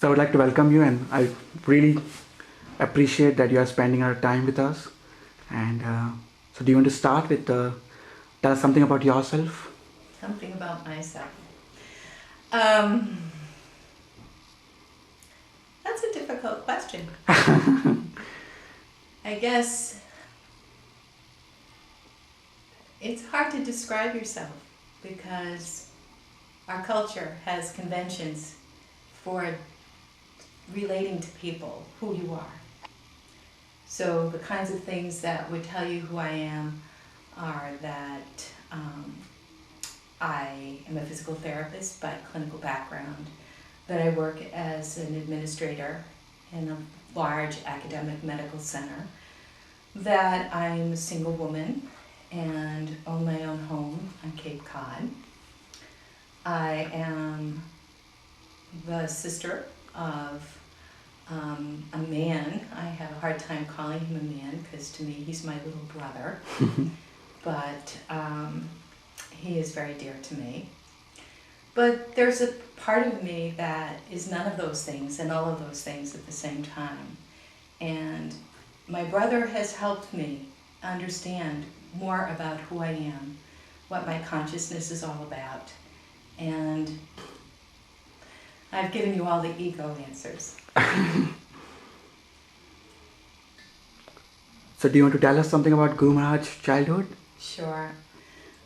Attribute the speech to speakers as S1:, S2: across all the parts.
S1: So I would like to welcome you, and I really appreciate that you are spending our time with us. And so, do you want to start with tell us something about yourself?
S2: Something about myself. Um, that's a difficult question. I guess it's hard to describe yourself because our culture has conventions for relating to people who you are. So the kinds of things that would tell you who I am are that I am a physical therapist by clinical background, that I work as an administrator in a large academic medical center, that I'm a single woman and own my own home on Cape Cod. I am the sister of a man. I have a hard time calling him a man because to me he's my little brother, but he is very dear to me. But there's a part of me that is none of those things and all of those things at the same time. And my brother has helped me understand more about who I am, what my consciousness is all about. And I've given you all the ego answers.
S1: So, do you want to tell us something about Guru Maharaj's childhood?
S2: Sure.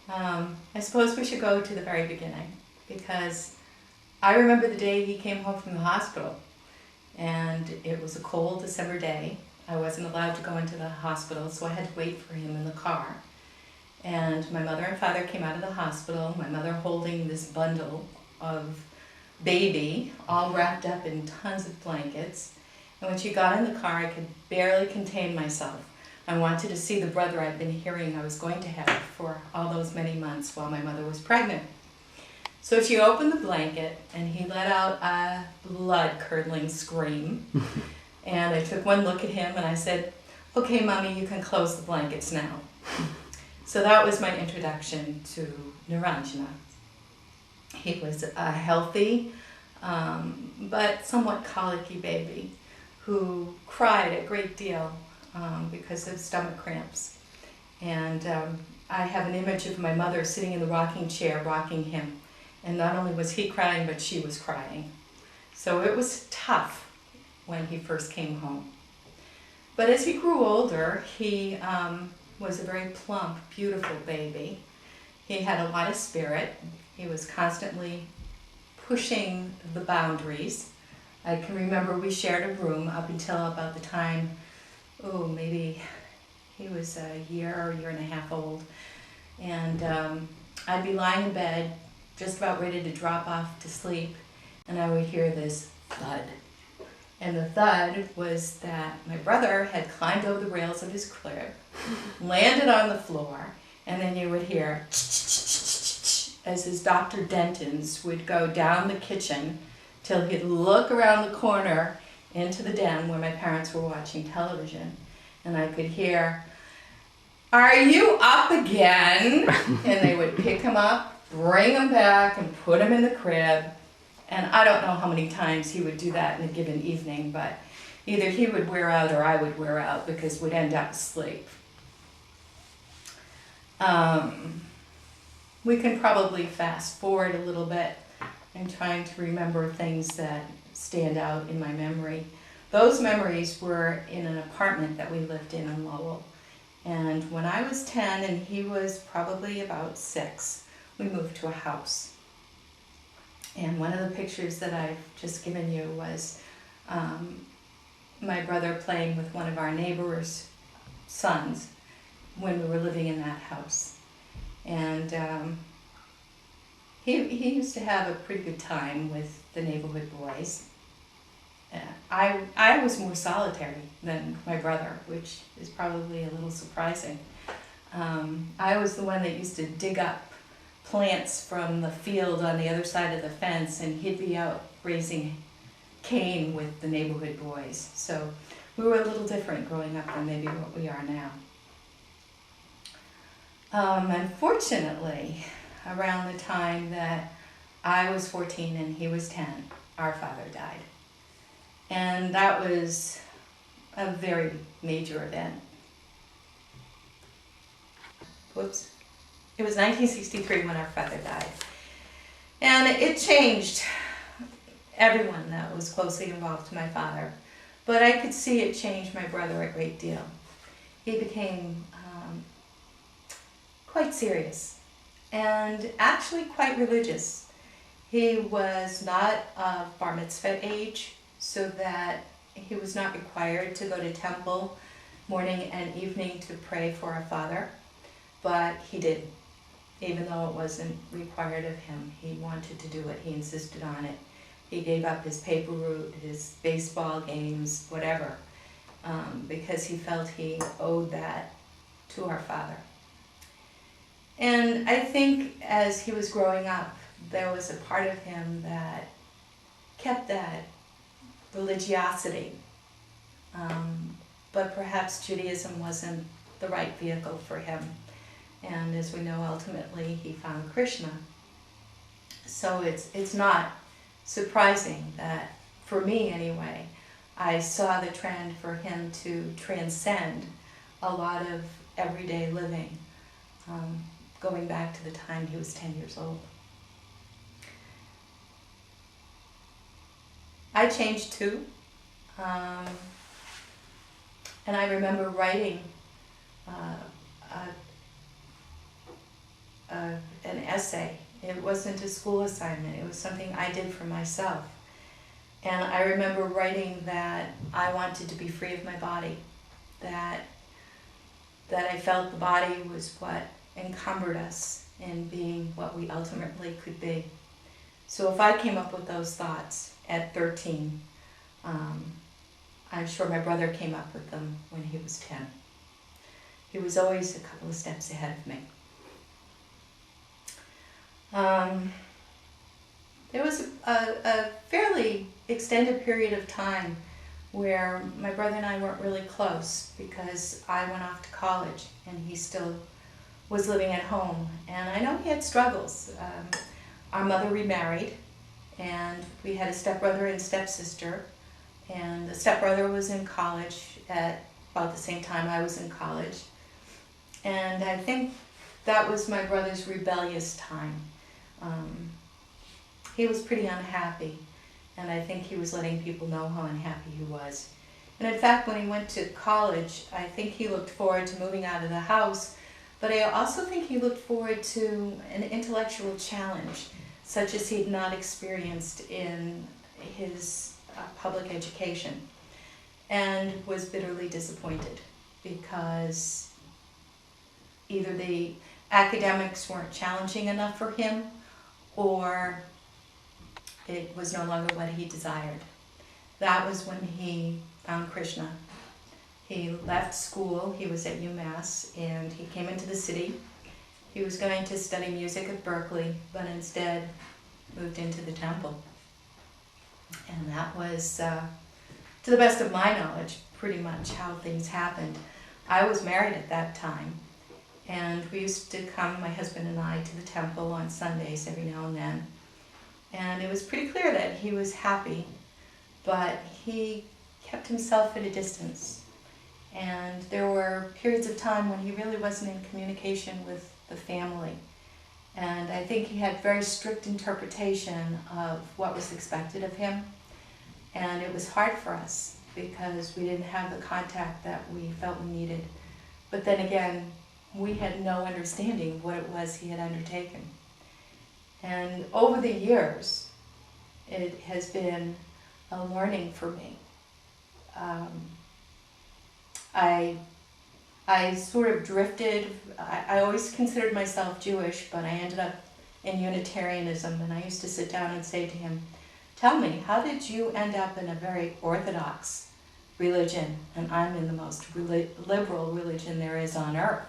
S2: I suppose we should go to the very beginning because I remember the day he came home from the hospital, and it was a cold December day. I wasn't allowed to go into the hospital, so I had to wait for him in the car. And my mother and father came out of the hospital, my mother holding this bundle of baby, all wrapped up in tons of blankets. And when she got in the car, I could barely contain myself. I wanted to see the brother I'd been hearing I was going to have for all those many months while my mother was pregnant. So she opened the blanket, and he let out a blood-curdling scream. And I took one look at him, and I said, "Okay, Mommy, you can close the blankets now." So that was my introduction to Ниранджане. He was a healthy, but somewhat colicky baby who cried a great deal because of stomach cramps. And I have an image of my mother sitting in the rocking chair rocking him. And not only was he crying, but she was crying. So it was tough when he first came home. But as he grew older, he was a very plump, beautiful baby. He had a lot of spirit. He was constantly pushing the boundaries. I can remember we shared a room up until about the time, maybe he was a year or a year and a half old. And I'd be lying in bed, just about ready to drop off to sleep, and I would hear this thud. And the thud was that my brother had climbed over the rails of his crib, landed on the floor, and then you would hear as his Dr. Denton's would go down the kitchen till he'd look around the corner into the den where my parents were watching television. And I could hear, "Are you up again?" And they would pick him up, bring him back, and put him in the crib. And I don't know how many times he would do that in a given evening, but either he would wear out or I would wear out because we'd end up asleep. We can probably fast forward a little bit. I'm trying to remember things that stand out in my memory. Those memories were in an apartment that we lived in Lowell. And when I was 10 and he was probably about 6, we moved to a house. And one of the pictures that I've just given you was my brother playing with one of our neighbor's sons when we were living in that house. And he used to have a pretty good time with the neighborhood boys. I was more solitary than my brother, which is probably a little surprising. I was the one that used to dig up plants from the field on the other side of the fence, and he'd be out raising cane with the neighborhood boys. So we were a little different growing up than maybe what we are now. Unfortunately, around the time that I was 14 and he was 10, our father died. And that was a very major event. Whoops. It was 1963 when our father died. And it changed everyone that was closely involved to my father. But I could see it change my brother a great deal. He became quite serious and actually quite religious. He was not of bar mitzvah age, so that he was not required to go to temple morning and evening to pray for our father, but he did. Even though it wasn't required of him, he wanted to do it. He insisted on it. He gave up his paper route, his baseball games, whatever, because he felt he owed that to our father. And I think as he was growing up, there was a part of him that kept that religiosity, but perhaps Judaism wasn't the right vehicle for him. And as we know, ultimately he found Krishna. So it's not surprising that, for me anyway, I saw the trend for him to transcend a lot of everyday living, going back to the time he was 10 years old. I changed too, and I remember writing an essay. It wasn't a school assignment, it was something I did for myself. And I remember writing that I wanted to be free of my body, that I felt the body was what encumbered us in being what we ultimately could be. So if I came up with those thoughts at 13, I'm sure my brother came up with them when he was 10. He was always a couple of steps ahead of me. There was a fairly extended period of time where my brother and I weren't really close because I went off to college and he still was living at home. And I know he had struggles. Our mother remarried, and we had a stepbrother and stepsister. And the stepbrother was in college at about the same time I was in college. And I think that was my brother's rebellious time. He was pretty unhappy, and I think he was letting people know how unhappy he was. And in fact, when he went to college, I think he looked forward to moving out of the house, but I also think he looked forward to an intellectual challenge, such as he'd not experienced in his public education, and was bitterly disappointed because either the academics weren't challenging enough for him, or it was no longer what he desired. That was when he found Krishna. He left school, he was at UMass, and he came into the city. He was going to study music at Berkeley, but instead moved into the temple. And that was, to the best of my knowledge, pretty much how things happened. I was married at that time, and we used to come, my husband and I, to the temple on Sundays every now and then. And it was pretty clear that he was happy, but he kept himself at a distance. And there were periods of time when he really wasn't in communication with the family. And I think he had very strict interpretation of what was expected of him. And it was hard for us because we didn't have the contact that we felt we needed. But then again, we had no understanding of what it was he had undertaken. And over the years, it has been a learning for me. I sort of drifted. I always considered myself Jewish, but I ended up in Unitarianism, and I used to sit down and say to him, "Tell me, how did you end up in a very orthodox religion, and I'm in the most liberal religion there is on earth?"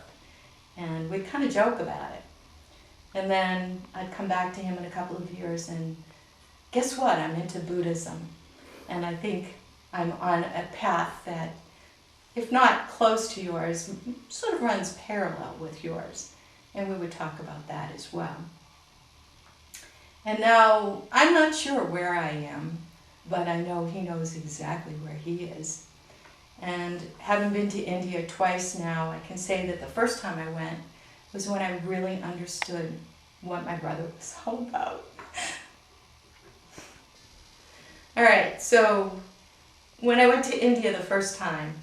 S2: And we'd kind of joke about it. And then I'd come back to him in a couple of years, and guess what? I'm into Buddhism. And I think I'm on a path that, if not close to yours, sort of runs parallel with yours. And we would talk about that as well. And now, I'm not sure where I am, but I know he knows exactly where he is. And having been to India twice now, I can say that the first time I went was when I really understood what my brother was all about. All right, so when I went to India the first time,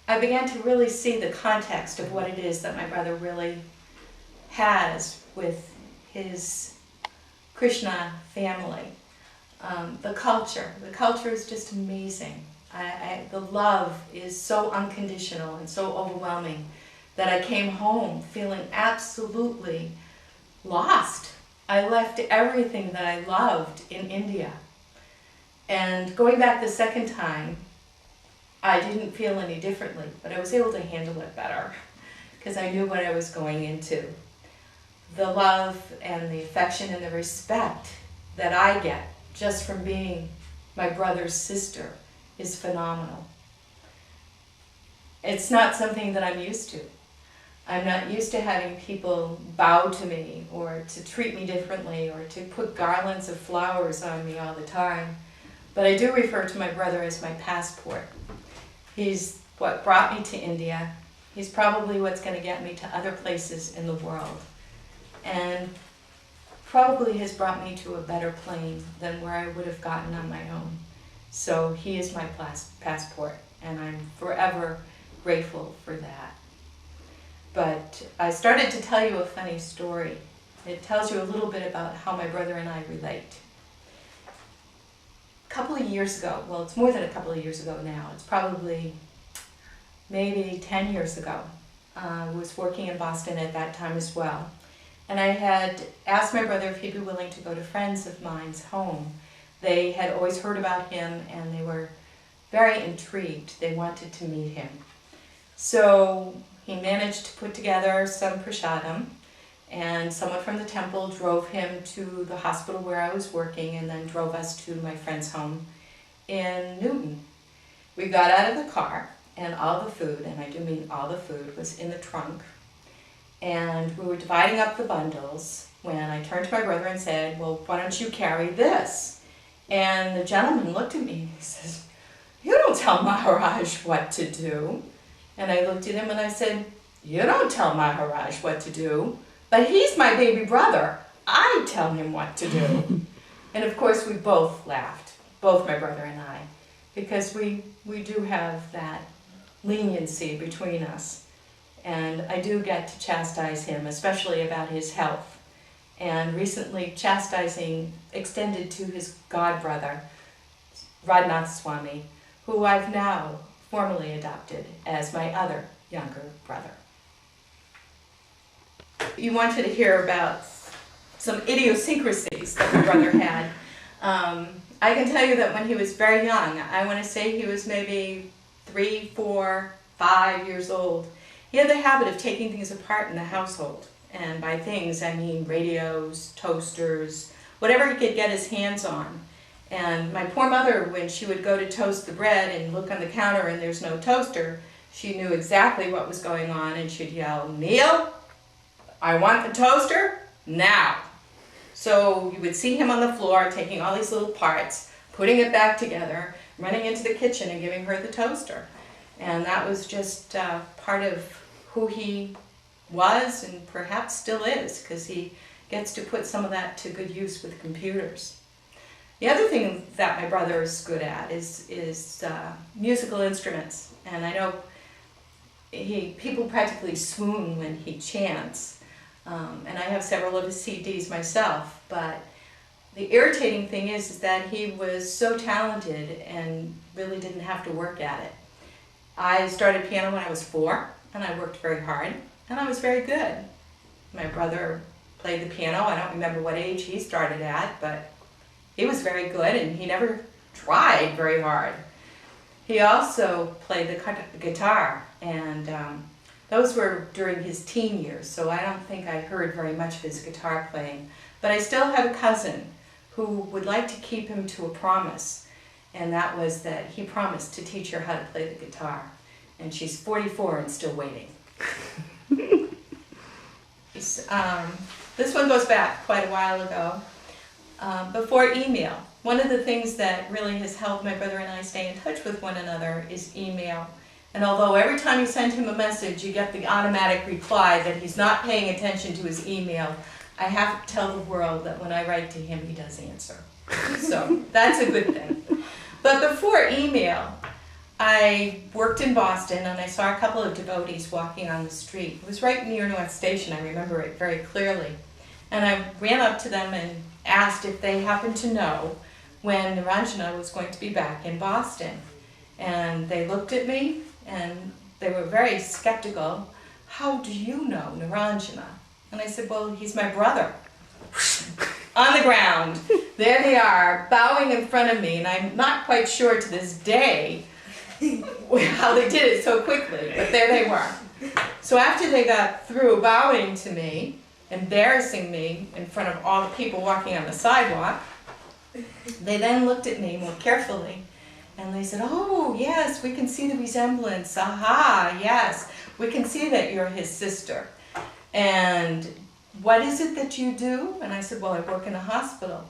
S2: I began to really see the context of what it is that my brother really has with his Krishna family. The culture is just amazing. The love is so unconditional and so overwhelming that I came home feeling absolutely lost. I left everything that I loved in India. And going back the second time, I didn't feel any differently, but I was able to handle it better because I knew what I was going into. The love and the affection and the respect that I get just from being my brother's sister is phenomenal. It's not something that I'm used to. I'm not used to having people bow to me or to treat me differently or to put garlands of flowers on me all the time. But I do refer to my brother as my passport. He's what brought me to India. He's probably what's going to get me to other places in the world. And probably has brought me to a better plane than where I would have gotten on my own. So he is my passport, and I'm forever grateful for that. But I started to tell you a funny story. It tells you a little bit about how my brother and I relate. A couple of years ago, well, it's more than a couple of years ago now, it's probably maybe 10 years ago. I was working in Boston at that time as well. And I had asked my brother if he'd be willing to go to friends of mine's home. They had always heard about him and they were very intrigued. They wanted to meet him. So he managed to put together some prasadam, and someone from the temple drove him to the hospital where I was working and then drove us to my friend's home in Newton. We got out of the car and all the food, and I do mean all the food, was in the trunk. And we were dividing up the bundles when I turned to my brother and said, well, why don't you carry this? And the gentleman looked at me and he says, you don't tell Maharaj what to do. And I looked at him and I said, you don't tell Maharaj what to do, but he's my baby brother. I tell him what to do. And of course we both laughed, both my brother and I, because we do have that leniency between us. And I do get to chastise him, especially about his health. And recently, chastising extended to his godbrother, Niranджane Swami, who I've now formally adopted as my other younger brother. You wanted to hear about some idiosyncrasies that my brother had. I can tell you that when he was very young, I want to say he was maybe 3, 4, 5 years old, he had the habit of taking things apart in the household. And by things, I mean radios, toasters, whatever he could get his hands on. And my poor mother, when she would go to toast the bread and look on the counter and there's no toaster, she knew exactly what was going on and she'd yell, Neil, I want the toaster now. So you would see him on the floor taking all these little parts, putting it back together, running into the kitchen and giving her the toaster. And that was just part of who he was and perhaps still is, because he gets to put some of that to good use with computers. The other thing that my brother is good at is musical instruments. And I know people practically swoon when he chants. And I have several of his CDs myself, but the irritating thing is that he was so talented and really didn't have to work at it. I started piano when I was 4, and I worked very hard, and I was very good. My brother played the piano. I don't remember what age he started at, but he was very good, and he never tried very hard. He also played the guitar, and those were during his teen years, so I don't think I heard very much of his guitar playing. But I still have a cousin who would like to keep him to a promise, and that was that he promised to teach her how to play the guitar. And she's 44 and still waiting. This one goes back quite a while ago. Before email, one of the things that really has helped my brother and I stay in touch with one another is email. And although every time you send him a message, you get the automatic reply that he's not paying attention to his email, I have to tell the world that when I write to him, he does answer. So that's a good thing. But before email, I worked in Boston and I saw a couple of devotees walking on the street. It was right near North Station, I remember it very clearly. And I ran up to them and asked if they happened to know when Niranjana was going to be back in Boston. And they looked at me and they were very skeptical. How do you know Niranjana? And I said, well, he's my brother. On the ground, there they are, bowing in front of me, and I'm not quite sure to this day how they did it so quickly, but there they were. So after they got through bowing to me, embarrassing me in front of all the people walking on the sidewalk, they then looked at me more carefully, and they said, oh, yes, we can see the resemblance. Aha, yes, we can see that you're his sister. And what is it that you do? And I said, well, I work in a hospital.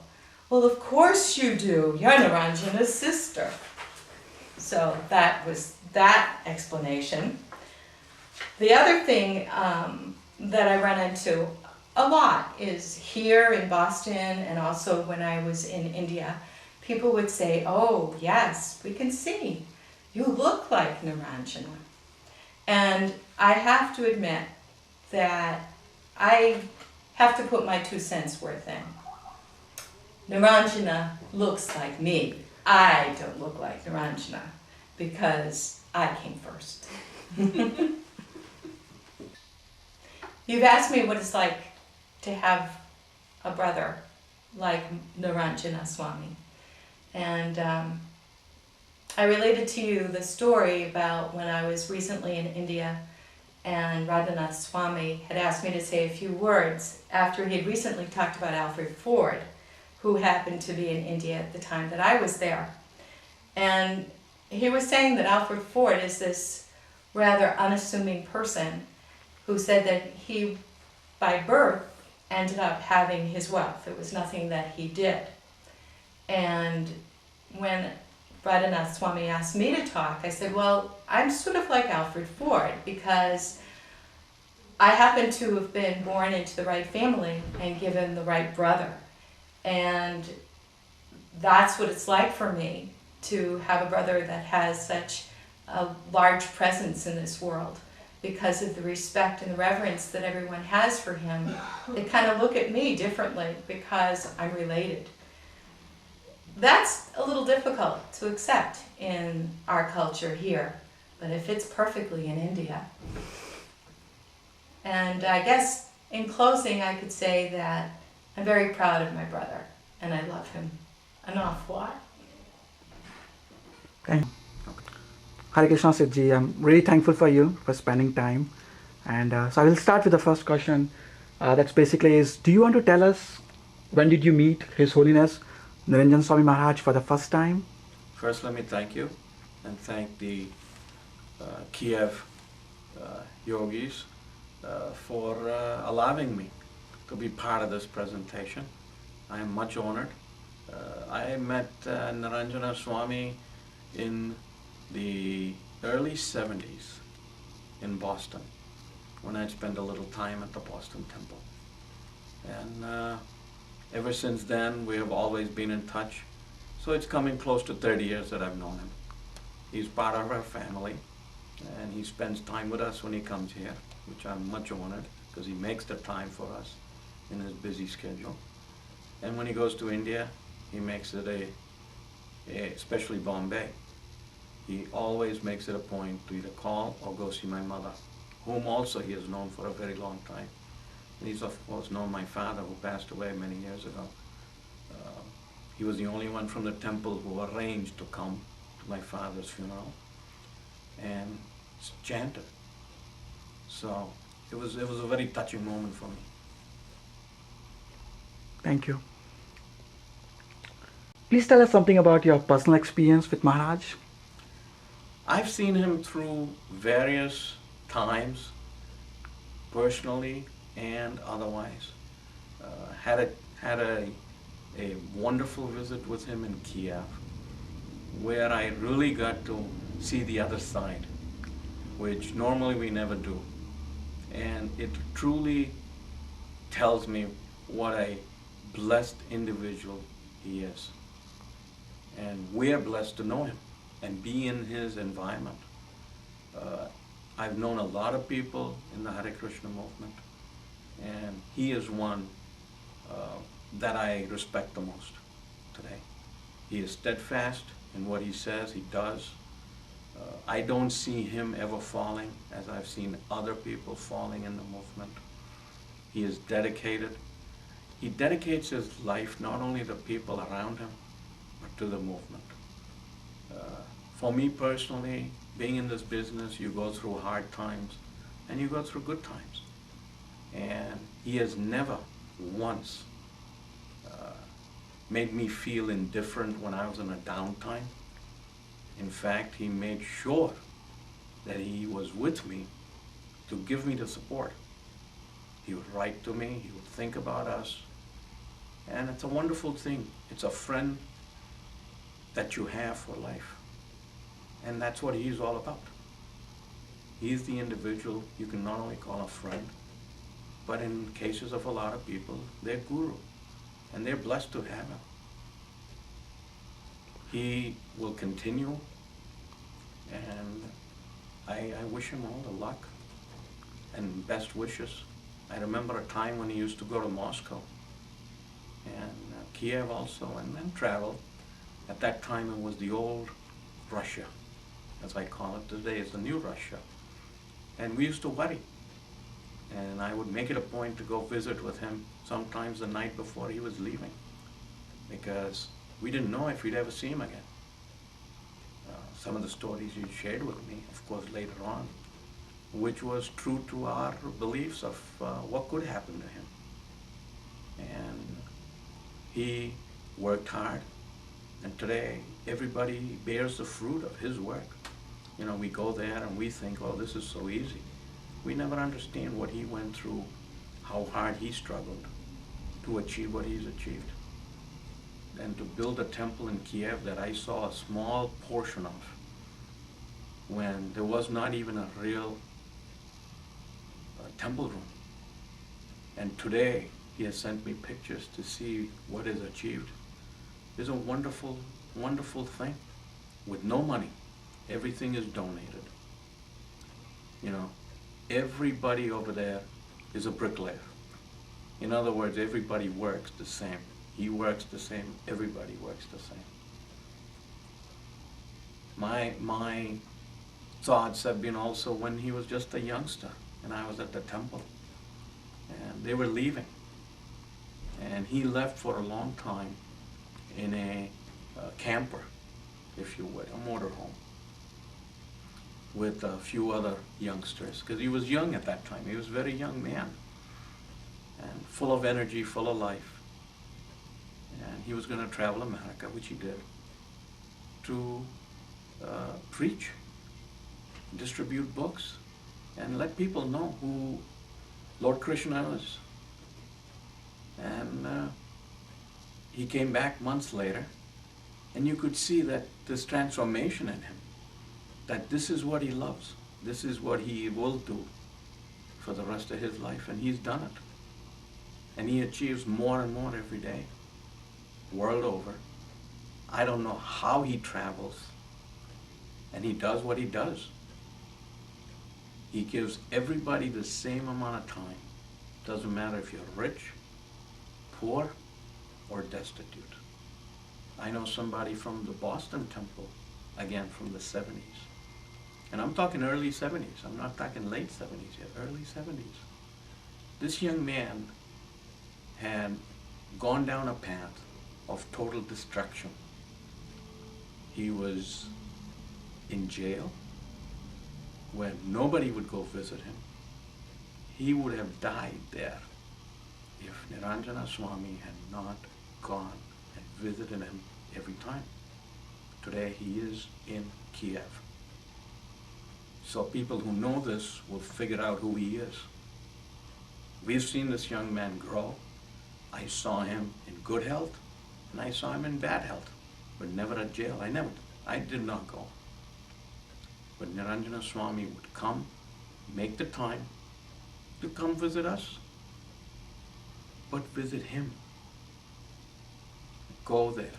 S2: Well, of course you do. You're Niranjana's sister. So that was that explanation. The other thing that I run into a lot is here in Boston and also when I was in India, people would say, oh, yes, we can see. You look like Niranjana. And I have to admit that I have to put my 2 cents worth in. Niranjana looks like me. I don't look like Niranjana because I came first. You've asked me what it's like to have a brother like Ниранджане Swami. And I related to you the story about when I was recently in India and Radhanath Swami had asked me to say a few words after he had recently talked about Alfred Ford, who happened to be in India at the time that I was there. And he was saying that Alfred Ford is this rather unassuming person who said that he, by birth, ended up having his wealth. It was nothing that he did. And when Radhanath Swami asked me to talk, I said, well, I'm sort of like Alfred Ford because I happen to have been born into the right family and given the right brother. And that's what it's like for me to have a brother that has such a large presence in this world because of the respect and the reverence that everyone has for him. They kind of look at me differently because I'm related. That's a little difficult to accept in our culture here, but it fits perfectly in India. And I guess in closing I could say that I'm very proud of my brother and I love him an awful lot.
S1: Thank you. Hare Krishna Sidji, I'm really thankful for you for spending time. And so I will start with the first question. That's basically is, do you want to tell us when did you meet His Holiness Ниранджане Swami Maharaj for the first time?
S3: First, let me thank you and thank the Kiev yogis for allowing me to be part of this presentation. I am much honored. I met Ниранджане Swami in the early 70s in Boston when I'd spent a little time at the Boston Temple. And ever since then, we have always been in touch. So it's coming close to 30 years that I've known him. He's part of our family, and he spends time with us when he comes here, which I'm much honored, because he makes the time for us in his busy schedule. And when he goes to India, he makes it especially Bombay, he always makes it a point to either call or go see my mother, whom also he has known for a very long time. And he's of course known my father, who passed away many years ago. He was the only one from the temple who arranged to come to my father's funeral and chanted. So it was a very touching moment for me.
S1: Thank you. Please tell us something about your personal experience with Maharaj.
S3: I've seen him through various times, personally and otherwise. Had a a wonderful visit with him in Kiev, where I really got to see the other side, which normally we never do. And it truly tells me what a blessed individual he is. And we are blessed to know him and be in his environment. I've known a lot of people in the Hare Krishna movement, and he is one that I respect the most today. He is steadfast in what he says, he does. I don't see him ever falling as I've seen other people falling in the movement. He is dedicated. He dedicates his life not only to people around him, but to the movement. For me personally, being in this business, you go through hard times and you go through good times. And he has never once made me feel indifferent when I was in a downtime. In fact, he made sure that he was with me to give me the support. He would write to me, he would think about us, and it's a wonderful thing. It's a friend that you have for life. And that's what he's all about. He's the individual you can not only call a friend, but in cases of a lot of people, they're guru. And they're blessed to have him. He will continue, and I wish him all the luck and best wishes. I remember a time when he used to go to Moscow and Kiev also, and then travel. At that time it was the old Russia, as I call it. Today it's the new Russia. And we used to worry. And I would make it a point to go visit with him sometimes the night before he was leaving, because we didn't know if we'd ever see him again. Some of the stories he shared with me, of course, later on, which was true to our beliefs of what could happen to him. And he worked hard, and today everybody bears the fruit of his work. You know, we go there and we think, oh, this is so easy. We never understand what he went through, how hard he struggled to achieve what he's achieved. And to build a temple in Kiev that I saw a small portion of, when there was not even a real temple room. And today he has sent me pictures to see what is achieved. It's a wonderful, wonderful thing. With no money, everything is donated. You know, everybody over there is a bricklayer. In other words, everybody works the same. He works the same, everybody works the same. My thoughts have been also when he was just a youngster and I was at the temple and they were leaving. And he left for a long time in a camper, if you would, a motorhome, with a few other youngsters, because he was young at that time. He was a very young man and full of energy, full of life. And he was going to travel America, which he did, to preach, distribute books, and let people know who Lord Krishna is. And he came back months later, and you could see that this transformation in him, that this is what he loves, this is what he will do for the rest of his life, and he's done it. And he achieves more and more every day, world over. I don't know how he travels, and he does what he does. He gives everybody the same amount of time. Doesn't matter if you're rich, poor, or destitute. I know somebody from the Boston Temple, again from the 70s. And I'm talking early 70s. I'm not talking late 70s yet, early 70s. This young man had gone down a path of total destruction. He was in jail where nobody would go visit him. He would have died there if Niranджане Swami had not gone and visited him every time. Today he is in Kiev. So people who know this will figure out who he is. We've seen this young man grow. I saw him in good health And I saw him in bad health, but never at jail. I did not go. But Ниранджане Swami would come, make the time to come visit us, but visit him. Go there,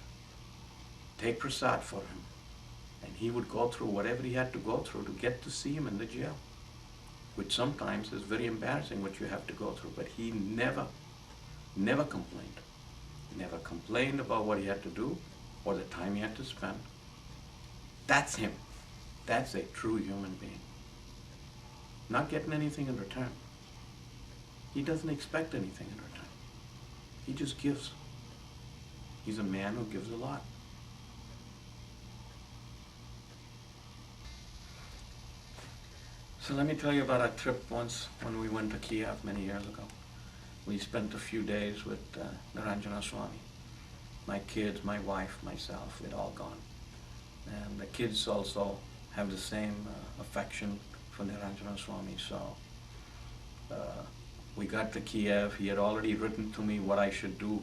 S3: take prasad for him, and he would go through whatever he had to go through to get to see him in the jail, which sometimes is very embarrassing what you have to go through. But he never complained. Never complained about what he had to do or the time he had to spend. That's him. That's a true human being. Not getting anything in return. He doesn't expect anything in return. He just gives. He's a man who gives a lot. So let me tell you about our trip once when we went to Kiev many years ago. We spent a few days with Ниранджане Swami. My kids, my wife, myself, we'd all gone. And the kids also have the same affection for Ниранджане Swami. So we got to Kiev. He had already written to me what I should do.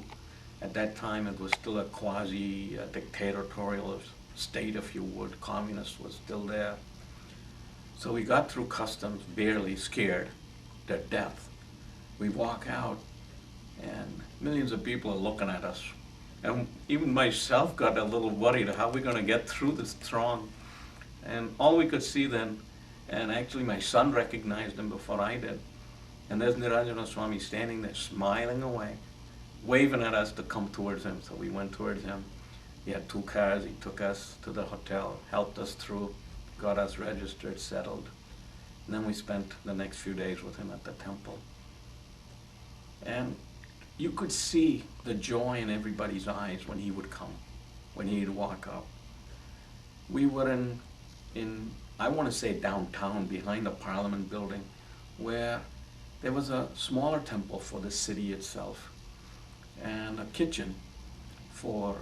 S3: At that time, it was still a quasi-dictatorial state, if you would. Communist was still there. So we got through customs barely, scared to death. We walk out, and millions of people are looking at us. And even myself got a little worried, how are we going to get through this throng? And all we could see then, and actually my son recognized him before I did, and there's Ниранджане Swami standing there, smiling away, waving at us to come towards him. So we went towards him. He had 2 cars. He took us to the hotel, helped us through, got us registered, settled. And then we spent the next few days with him at the temple. And you could see the joy in everybody's eyes when he would come, when he'd walk up. We were in I want to say downtown, behind the Parliament building, where there was a smaller temple for the city itself, and a kitchen for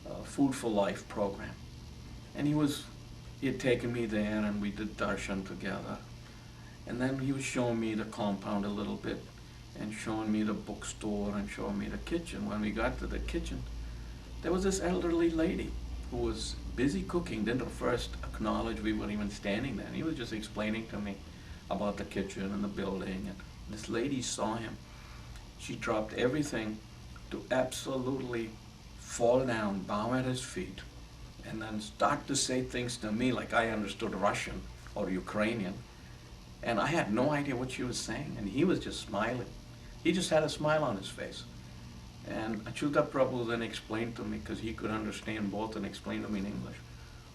S3: a Food for Life program. And he had taken me there, and we did darshan together. And then he was showing me the compound a little bit, and showing me the bookstore, and showing me the kitchen. When we got to the kitchen, there was this elderly lady who was busy cooking, didn't first acknowledge we were even standing there. And he was just explaining to me about the kitchen and the building. And this lady saw him. She dropped everything to absolutely fall down, bow at his feet, and then start to say things to me like I understood Russian or Ukrainian. And I had no idea what she was saying, and he was just smiling. He just had a smile on his face. And Achyuta Prabhu then explained to me, because he could understand both, and explained to me in English,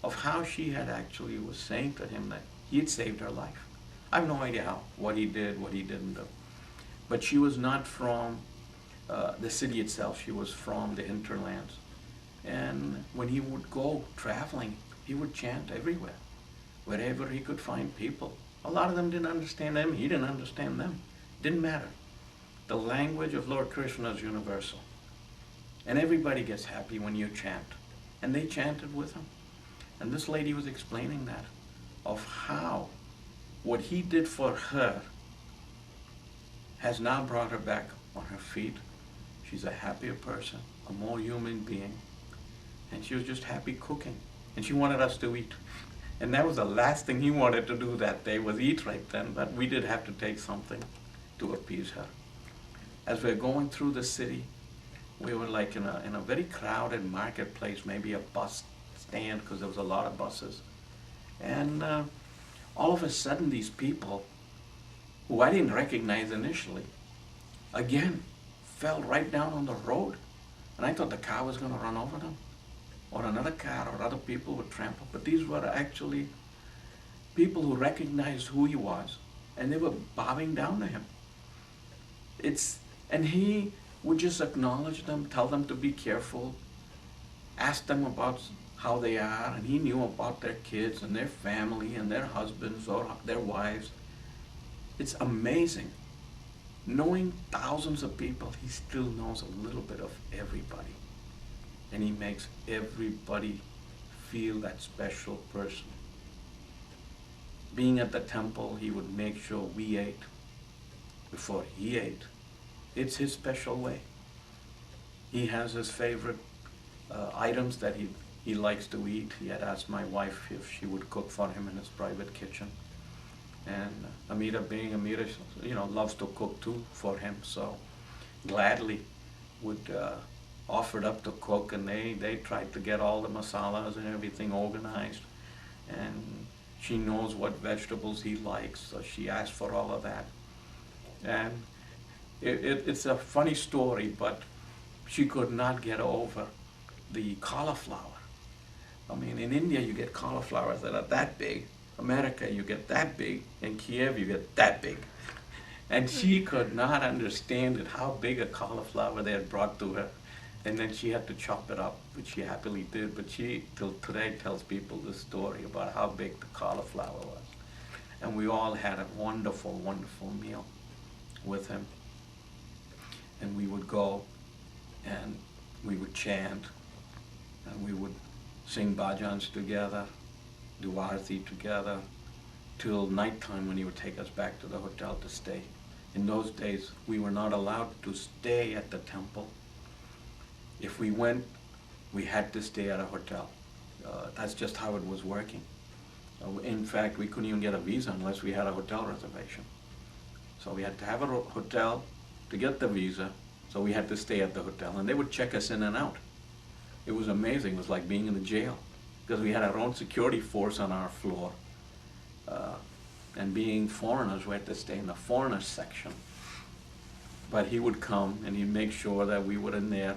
S3: of how she had actually was saying to him that he had saved her life. I have no idea how, what he did, what he didn't do. But she was not from the city itself. She was from the hinterlands. And when he would go traveling, he would chant everywhere, wherever he could find people. A lot of them didn't understand him. He didn't understand them. Didn't matter. The language of Lord Krishna is universal. And everybody gets happy when you chant. And they chanted with him. And this lady was explaining that, of how what he did for her has now brought her back on her feet. She's a happier person, a more human being. And she was just happy cooking. And she wanted us to eat. And that was the last thing he wanted to do that day, was eat right then. But we did have to take something to appease her. As we're going through the city, we were like in a very crowded marketplace, maybe a bus stand, because there was a lot of buses. And all of a sudden, these people, who I didn't recognize initially, again, fell right down on the road. And I thought the car was going to run over them, or another car, or other people would trample. But these were actually people who recognized who he was, and they were bowing down to him. And he would just acknowledge them, tell them to be careful, ask them about how they are, and he knew about their kids and their family and their husbands or their wives. It's amazing. Knowing thousands of people, he still knows a little bit of everybody. And he makes everybody feel that special person. Being at the temple, he would make sure we ate before he ate. It's his special way. He has his favorite items that he likes to eat. He had asked my wife if she would cook for him in his private kitchen. And Amita, being Amita, loves to cook too for him, so gladly would offer it up to cook, and they tried to get all the masalas and everything organized. And she knows what vegetables he likes, so she asked for all of that. And it's a funny story, but she could not get over the cauliflower. I mean, in India you get cauliflowers that are that big. America you get that big. In Kiev you get that big. And she could not understand it, how big a cauliflower they had brought to her. And then she had to chop it up, which she happily did. But she, till today, tells people this story about how big the cauliflower was. And we all had a wonderful, wonderful meal with him. And we would go and we would chant, and we would sing bhajans together, do arati together, till nighttime when he would take us back to the hotel to stay. In those days, we were not allowed to stay at the temple. If we went, we had to stay at a hotel. That's just how it was working. In fact, we couldn't even get a visa unless we had a hotel reservation. So we had to have a hotel to get the visa, so we had to stay at the hotel. And they would check us in and out. It was amazing. It was like being in the jail, because we had our own security force on our floor. And being foreigners, we had to stay in the foreigners section. But he would come and he'd make sure that we were in there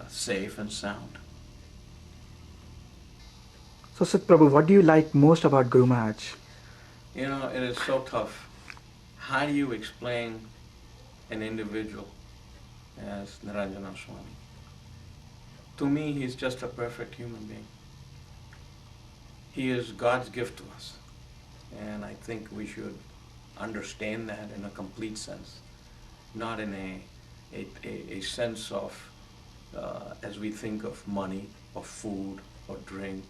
S3: safe and sound.
S1: So Sit Prabhu, what do you like most about Guru Maharaj?
S3: You know, it is so tough. How do you explain an individual as Ниранджане Swami? To me, he's just a perfect human being. He is God's gift to us. And I think we should understand that in a complete sense, not in a sense of, as we think of money or food or drink.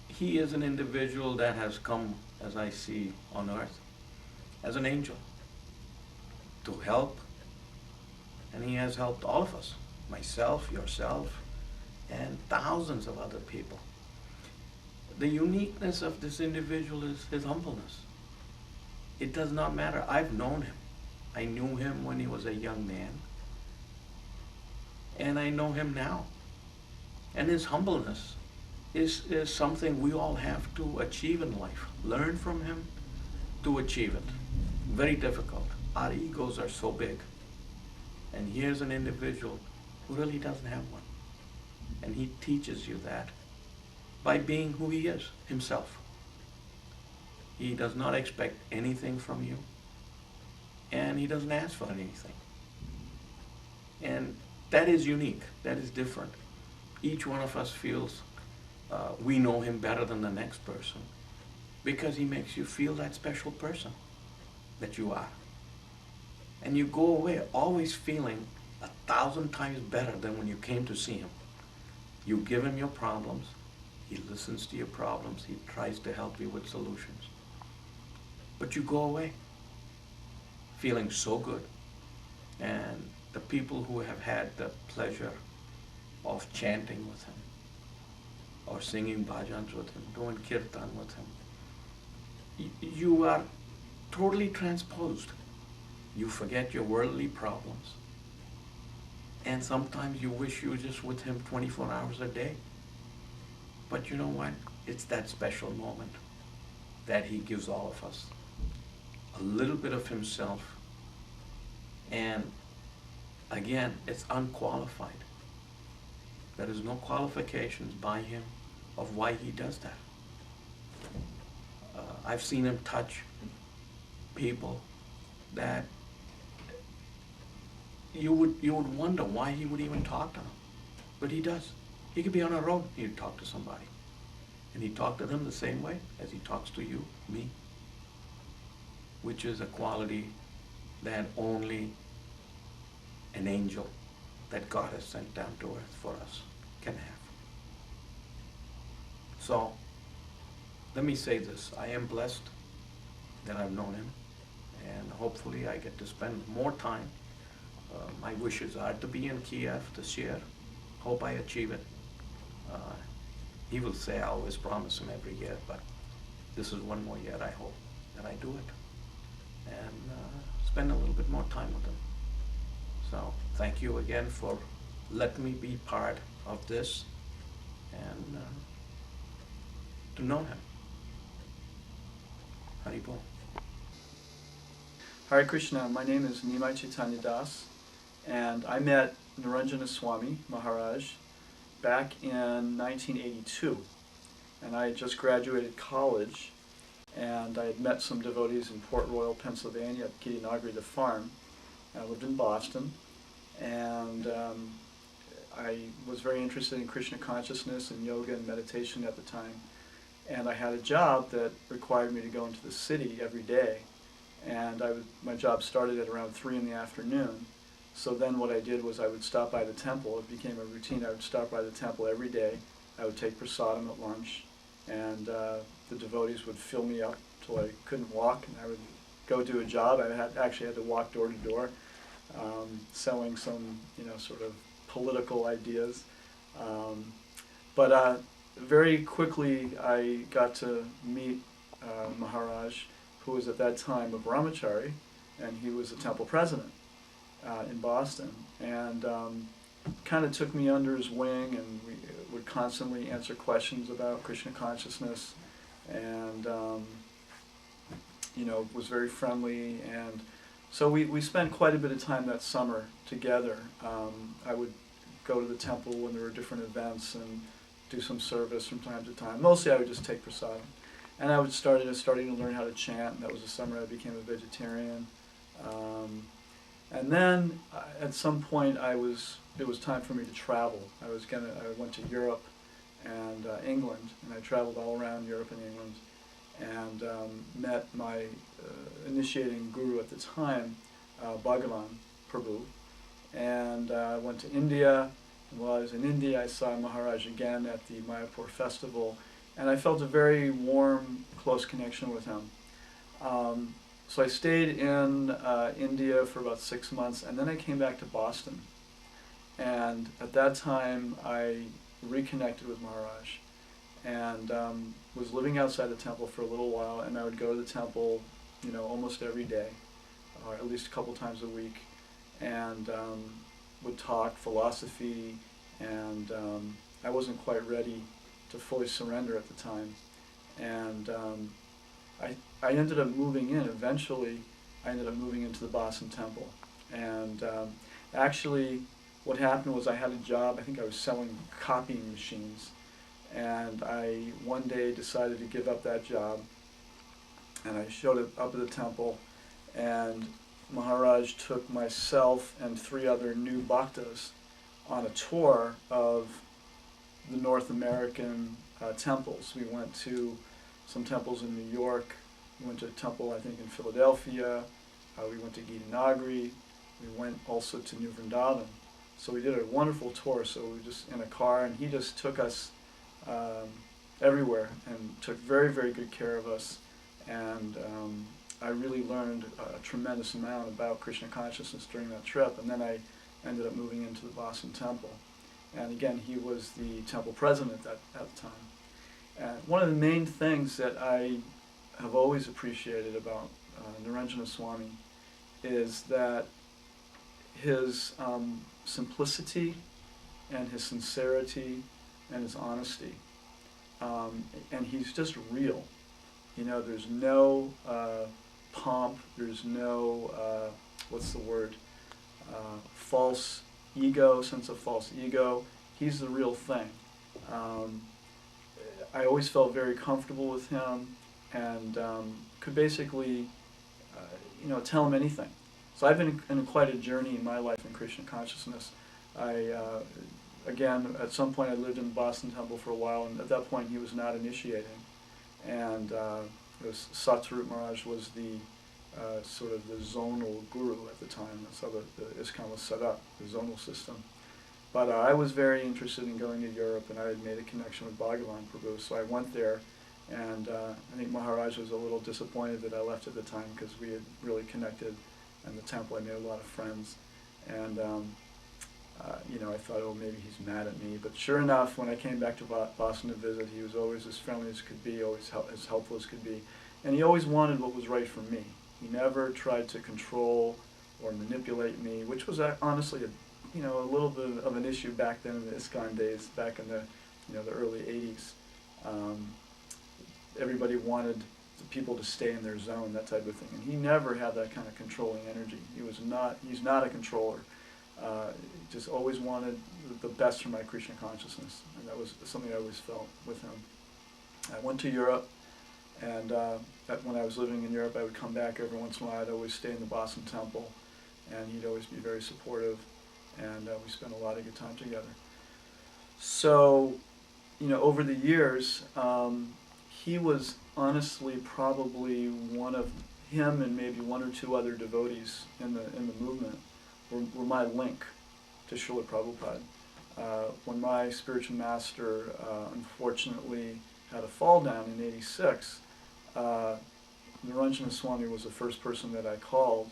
S3: He is an individual that has come, as I see on earth, as an angel to help, and he has helped all of us, myself, yourself, and thousands of other people. The uniqueness of this individual is his humbleness. It does not matter. I've known him. I knew him when he was a young man, and I know him now. And his humbleness is something we all have to achieve in life. Learn from him to achieve it. Very difficult. Our egos are so big. And here's an individual who really doesn't have one. And he teaches you that by being who he is, himself. He does not expect anything from you, and he doesn't ask for anything. And that is unique, that is different. Each one of us feels we know him better than the next person, because he makes you feel that special person that you are. And you go away always feeling 1,000 times better than when you came to see him. You give him your problems, he listens to your problems, he tries to help you with solutions. But you go away feeling so good. And the people who have had the pleasure of chanting with him, or singing bhajans with him, doing kirtan with him, you are totally transposed. You forget your worldly problems. And sometimes you wish you were just with him 24 hours a day. But you know what? It's that special moment that he gives all of us. A little bit of himself. And again, it's unqualified. There is no qualifications by him of why he does that. I've seen him touch people that you would wonder why he would even talk to them. But he does. He could be on a road, he'd talk to somebody. And he'd talk to them the same way as he talks to you, me. Which is a quality that only an angel that God has sent down to earth for us can have. So, let me say this. I am blessed that I've known him, and hopefully I get to spend more time My wishes are to be in Kiev this year. Hope I achieve it. Uh, he will say I always promise him every year, but this is one more year I hope that I do it and spend a little bit more time with him. So thank you again for letting me be part of this and to know him. Haribol.
S4: Hare Krishna, my name is Nimai Chaitanya Das, and I met Ниранджане Swami Maharaj back in 1982. And I had just graduated college, and I had met some devotees in Port Royal, Pennsylvania at Girinagri, the farm. I lived in Boston, and I was very interested in Krishna consciousness and yoga and meditation at the time. And I had a job that required me to go into the city every day. And my job started at around 3 in the afternoon. So then what I did was I would stop by the temple. It became a routine. I would stop by the temple every day. I would take prasadam at lunch, and the devotees would fill me up till I couldn't walk, and I would go do a job. I actually had to walk door to door, selling some, sort of political ideas. But very quickly I got to meet Maharaj, who was at that time a brahmachari, and he was a temple president in Boston, and kind of took me under his wing, and we would constantly answer questions about Krishna consciousness, and was very friendly, and so we spent quite a bit of time that summer together. I would go to the temple when there were different events and do some service from time to time. Mostly I would just take prasadam. And I starting to learn how to chant, and that was the summer I became a vegetarian. And then at some point it was time for me to travel. I went to Europe and England, and I traveled all around Europe and England, and met my initiating guru at the time, Bhagavan Prabhu, and went to India. And while I was in India, I saw Maharaj again at the Mayapur festival, and I felt a very warm, close connection with him. So I stayed in India for about 6 months, and then I came back to Boston. And at that time, I reconnected with Maharaj, and was living outside the temple for a little while, and I would go to the temple, almost every day, or at least a couple times a week, and would talk philosophy, and I wasn't quite ready to fully surrender at the time, and I ended up moving in. Eventually, I ended up moving into the Boston Temple, and actually, what happened was I had a job. I think I was selling copying machines, and I one day decided to give up that job, and I showed up at the temple, and Maharaj took myself and 3 other new bhaktas on a tour of the North American temples. We went to some temples in New York. We went to a temple, I think, in Philadelphia. We went to Girinagri. We went also to New Vrindavan. So we did a wonderful tour. So we were just in a car, and he just took us everywhere and took very, very good care of us. And I really learned a tremendous amount about Krishna consciousness during that trip. And then I ended up moving into the Boston Temple. And again, he was the temple president at the time. And one of the main things that I have always appreciated about Ниранджане Swami is that his simplicity and his sincerity and his honesty. And he's just real. There's no pomp, there's no, false ego, sense of false ego. He's the real thing. I always felt very comfortable with him, and could basically, tell him anything. So I've been in quite a journey in my life in Krishna consciousness. Again, at some point I lived in the Boston Temple for a while, and at that point he was not initiating. And Satsarup Maharaj was the sort of the zonal guru at the time. That's how the ISKCON was set up, the zonal system. But I was very interested in going to Europe, and I had made a connection with Bhagavan Prabhu, so I went there, and I think Maharaj was a little disappointed that I left at the time, because we had really connected in the temple. I made a lot of friends, And I thought, oh, maybe he's mad at me. But sure enough, when I came back to Boston to visit, he was always as friendly as could be, always as helpful as could be. And he always wanted what was right for me. He never tried to control or manipulate me, which was honestly a little bit of an issue back then in the ISKCON days, back in the early 80s. Everybody wanted the people to stay in their zone, that type of thing. And he never had that kind of controlling energy. He's not a controller. He just always wanted the best for my Krishna consciousness. And that was something I always felt with him. I went to Europe, and when I was living in Europe, I would come back every once in a while. I'd always stay in the Boston Temple, and he'd always be very supportive, and we spent a lot of good time together. So, over the years, he was honestly probably him and maybe one or two other devotees in the movement were my link to Srila Prabhupada. When my spiritual master unfortunately had a fall down in '86, Ниранджане Swami was the first person that I called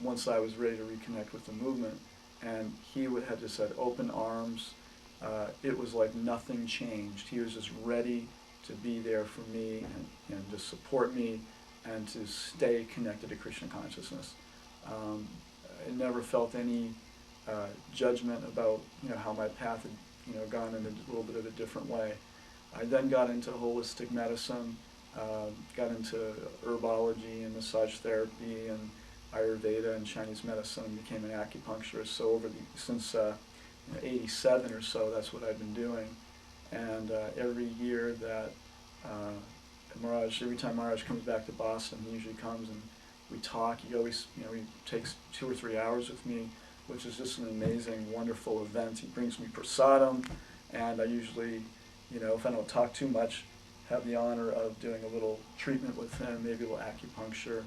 S4: once I was ready to reconnect with the movement, and he had just had open arms. It was like nothing changed. He was just ready to be there for me and just support me and to stay connected to Krishna consciousness. I never felt any judgment about how my path had gone in a little bit of a different way. I then got into holistic medicine, got into herbology and massage therapy and Ayurveda and Chinese medicine, and became an acupuncturist. So since '87 or so, that's what I've been doing. And every year that every time Maharaj comes back to Boston, he usually comes and we talk. He always, he takes 2 or 3 hours with me, which is just an amazing, wonderful event. He brings me prasadam, and I usually, if I don't talk too much, have the honor of doing a little treatment with him, maybe a little acupuncture,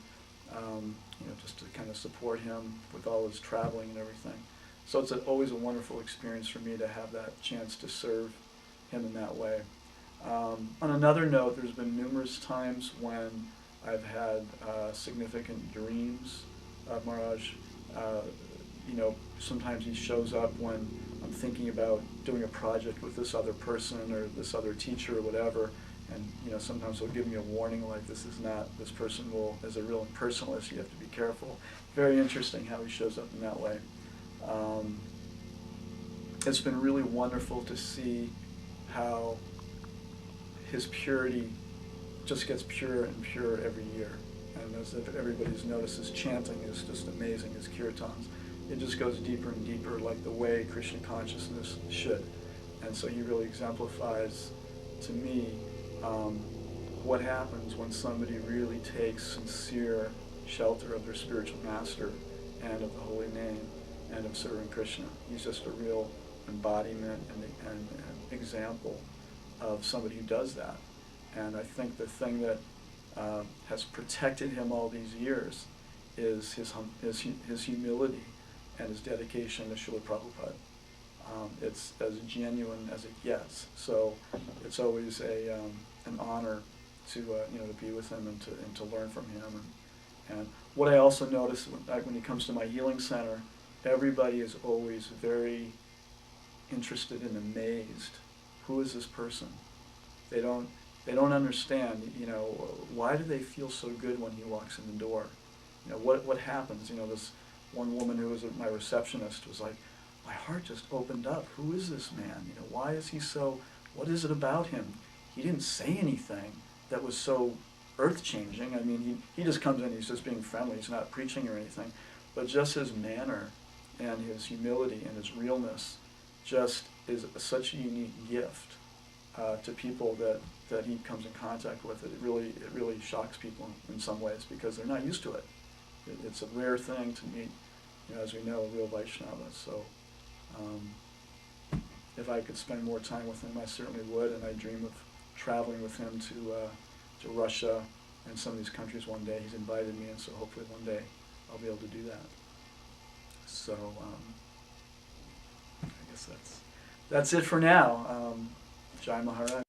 S4: just to kind of support him with all his traveling and everything. So it's always a wonderful experience for me to have that chance to serve him in that way. On another note, there's been numerous times when I've had significant dreams of Maharaj. Sometimes he shows up when I'm thinking about doing a project with this other person or this other teacher or whatever, and sometimes he'll give me a warning like this person is a real impersonalist, you have to be careful. Very interesting how he shows up in that way. It's been really wonderful to see how his purity just gets purer and purer every year. And as if everybody's noticed, his chanting is just amazing, his kirtans. It just goes deeper and deeper like the way Krishna consciousness should. And so he really exemplifies to me what happens when somebody really takes sincere shelter of their spiritual master and of the holy name and of serving Krishna. He's just a real embodiment and example of somebody who does that. And I think the thing that has protected him all these years is his humility and his dedication to Srila Prabhupada. It's as genuine as it gets. So it's always an honor to be with him and to learn from him. And what I also notice when he comes to my healing center, everybody is always very interested and amazed. Who is this person? They don't understand. Why do they feel so good when he walks in the door? What happens? This one woman who was my receptionist was like, my heart just opened up. Who is this man? Why is he so? What is it about him? He didn't say anything that was so earth-changing. I mean, he just comes in, he's just being friendly, he's not preaching or anything, but just his manner and his humility and his realness just is such a unique gift to people that he comes in contact with. It really shocks people in some ways because they're not used to it. It's a rare thing to meet, as we know, a real Vaishnava. So if I could spend more time with him, I certainly would, and I dream of traveling with him to Russia and some of these countries one day. He's invited me, and so hopefully one day I'll be able to do that. So I guess that's it for now. Jai Maharaj.